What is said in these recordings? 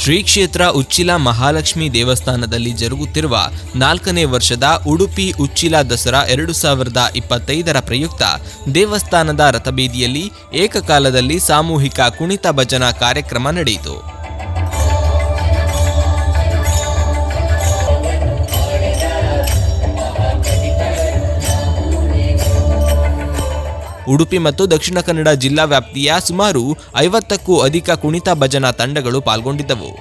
ಶ್ರೀ ಕ್ಷೇತ್ರ ಉಚ್ಚಿಲ ಮಹಾಲಕ್ಷ್ಮಿ ದೇವಸ್ಥಾನದಲ್ಲಿ ಜರುಗುತ್ತಿರುವ 4ನೇ ವರ್ಷದ ಉಡುಪಿ ಉಚ್ಚಿಲ ದಸರಾ 2025ರ ಪ್ರಯುಕ್ತ ದೇವಸ್ಥಾನದ ರಥಬೀದಿಯಲ್ಲಿ ಏಕಕಾಲದಲ್ಲಿ ಸಾಮೂಹಿಕ ಕುಣಿತ ಭಜನಾ ಕಾರ್ಯಕ್ರಮ ನಡೆಯಿತು. ಉಡುಪಿ ಮತ್ತು ದಕ್ಷಿಣ ಕನ್ನಡ ಜಿಲ್ಲಾ ವ್ಯಾಪ್ತಿಯ ಸುಮಾರು 50ಕ್ಕೂ ಅಧಿಕ ಕುಣಿತ ಭಜನಾ ತಂಡಗಳು ಪಾಲ್ಗೊಂಡಿದ್ದವು.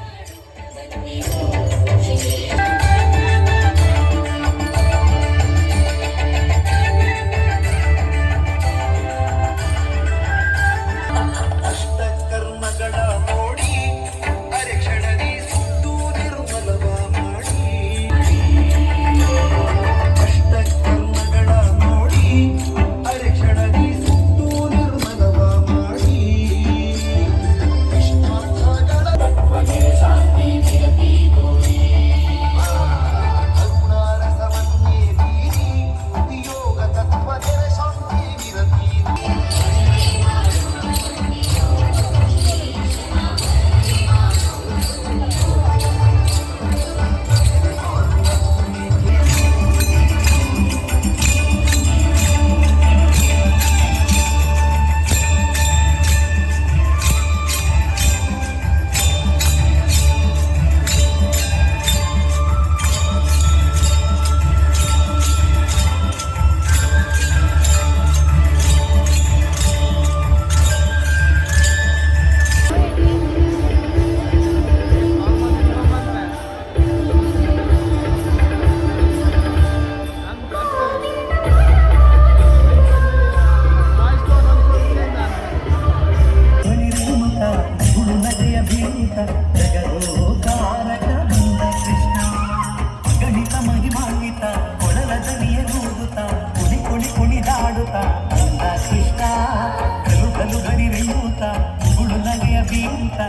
ಕೃಷ್ಣ ಕಲು ಕಲು ಗರಿ ರೇಣುತ ಗುಳು ನಗೆಯ ಬೀರುತ್ತ